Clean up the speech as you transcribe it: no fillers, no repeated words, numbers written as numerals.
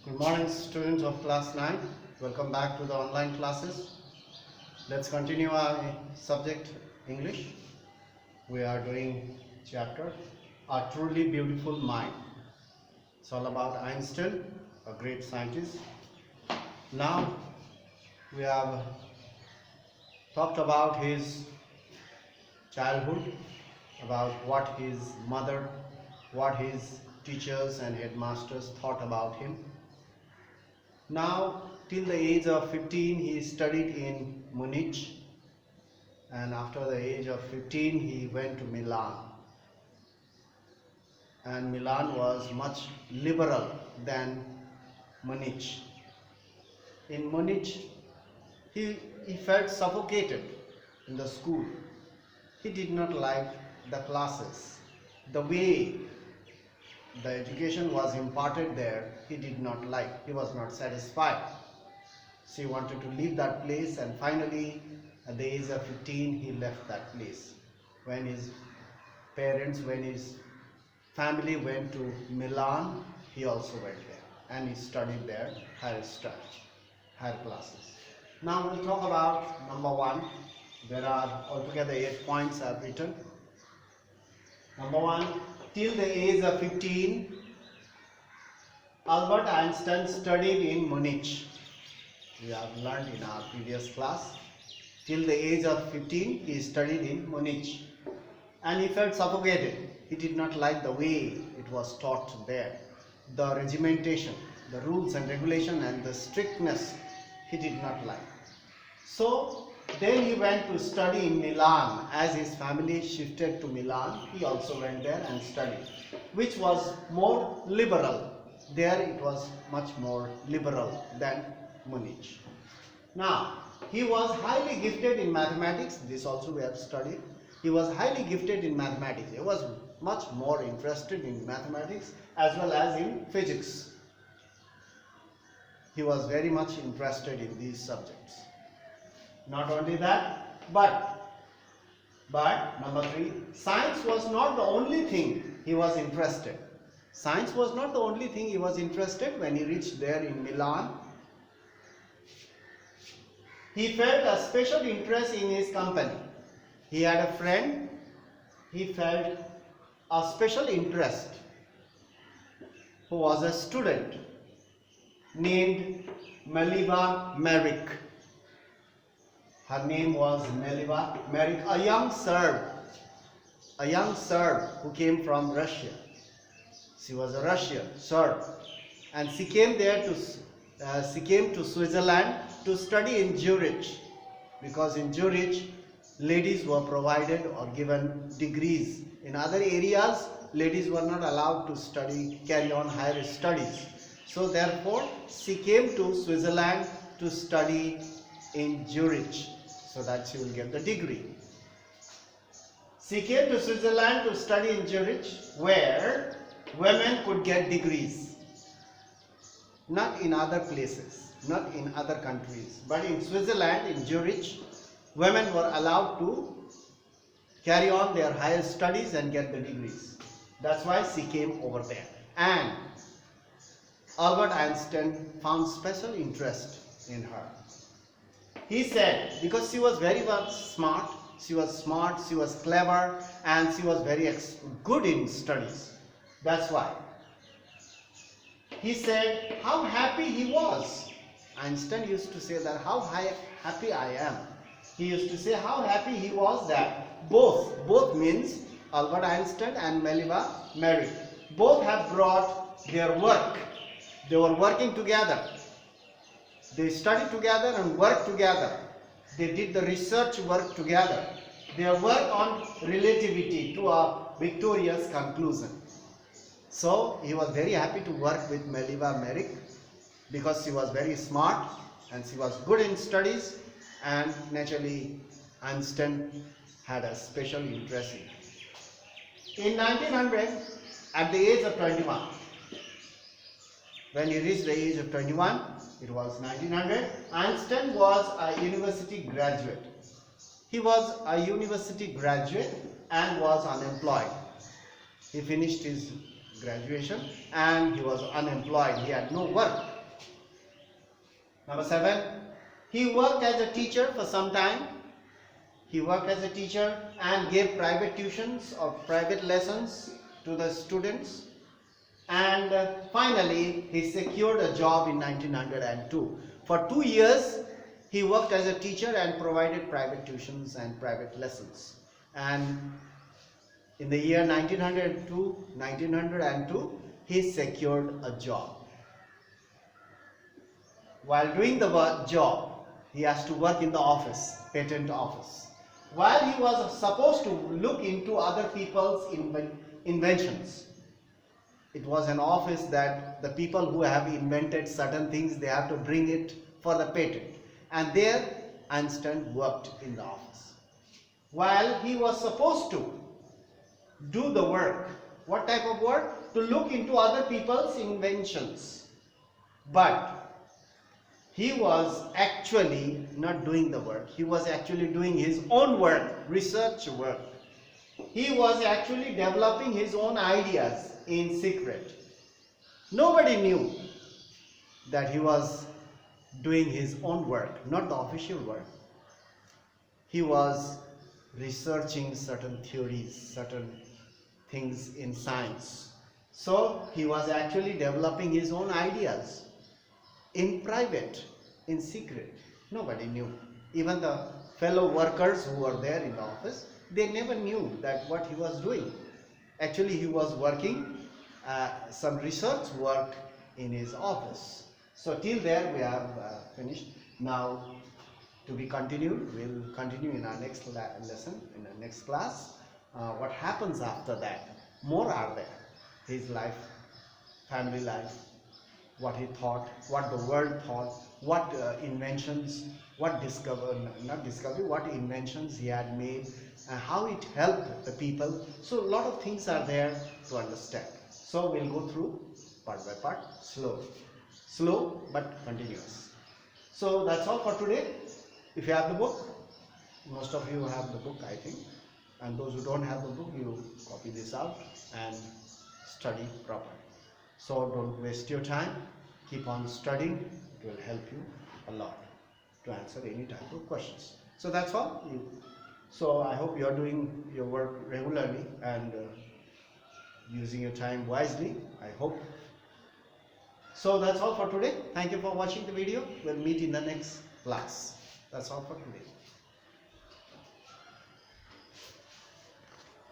Good morning, students of class 9. Welcome back to the online classes. Let's continue our subject English. We are doing chapter A Truly Beautiful Mind. It's all about Einstein, a great scientist. Now we have talked about his childhood, about what his mother, what his teachers and headmasters thought about him. Now, till the age of 15, he studied in Munich, and after the age of 15, he went to Milan. And Milan was much liberal than Munich. In Munich, he felt suffocated in the school. He did not like the classes, the way the education was imparted there. He did not like, he was not satisfied, so he wanted to leave that place, and finally at the age of 15 he left that place. When his family went to Milan, he also went there and he studied there higher classes. Now we'll talk about number 1. There are altogether 8 points I have written. Number 1, till the age of 15, Albert Einstein studied in Munich. We have learned in our previous class. Till the age of 15, he studied in Munich. And he felt suffocated. He did not like the way it was taught there. The regimentation, the rules and regulation and the strictness, he did not like. So then he went to study in Milan. As his family shifted to Milan, he also went there and studied, which was more liberal. There it was much more liberal than Munich. Now, he was highly gifted in mathematics. This also we have studied. He was highly gifted in mathematics. He was much more interested in mathematics as well as in physics. He was very much interested in these subjects. Not only that, but number 3, science was not the only thing he was interested. Science was not the only thing he was interested when he reached there in Milan. He felt a special interest in his company. He had a friend. He felt a special interest, who was a student named Meliva Merrick. Her name was Meliva Merrick, a young Serb who came from Russia. She was a Russian Serb, and she came to Switzerland to study in Zurich, because in Zurich ladies were provided or given degrees. In other areas, ladies were not allowed to carry on higher studies. So therefore, she came to Switzerland to study in Zurich, so that she will get the degree. She came to Switzerland to study in Zurich, where women could get degrees. Not in other places, not in other countries, but in Switzerland, in Zurich, women were allowed to carry on their higher studies and get the degrees. That's why she came over there. And Albert Einstein found special interest in her. He said, because she was very smart, she was clever, and she was very good in studies. That's why. He said how happy he was. Einstein used to say that how happy I am. He used to say how happy he was that both means Albert Einstein and Meliva Merrick, both have brought their work. They were working together. They studied together and worked together. They did the research work together. They worked on relativity to a victorious conclusion. So he was very happy to work with Meliva Merrick, because she was very smart and she was good in studies, and naturally Einstein had a special interest in it. In 1900, at the age of 21, when he reached the age of 21, it was 1900, Einstein was a university graduate. He was a university graduate and was unemployed. He finished his graduation and he was unemployed. He had no work. Number 7, he worked as a teacher for some time. He worked as a teacher and gave private tuitions or private lessons to the students. And finally, he secured a job in 1902. For 2 years, he worked as a teacher and provided private tuitions and private lessons. And in the year 1902, he secured a job. While doing the job, he has to work in the office, patent office. While he was supposed to look into other people's inventions, it was an office that the people who have invented certain things, they have to bring it for the patent. And there Einstein worked in the office. While he was supposed to do the work, what type of work? To look into other people's inventions. But he was actually not doing the work. He was actually doing his own work, research work. He was actually developing his own ideas in secret. Nobody knew that he was doing his own work, not the official work. He was researching certain theories, certain things in science. So he was actually developing his own ideas in private, in secret. Nobody knew. Even the fellow workers who were there in the office, they never knew that what he was doing. Actually, he was working some research work in his office. So till there we have finished. Now to be continued, we'll continue in our next lesson, in our next class. What happens after that? More are there. His life, family life, what he thought, what the world thought, what inventions, what what inventions he had made, and how it helped the people. So a lot of things are there to understand. So we'll go through part by part, slow but continuous. So that's all for today. If you have the book, most of you have the book, I think, and those who don't have the book, you copy this out and study properly. So don't waste your time, keep on studying. It will help you a lot to answer any type of questions. So that's all. So I hope you are doing your work regularly and using your time wisely, I hope. So that's all for today. Thank you for watching the video. We'll meet in the next class. That's all for today.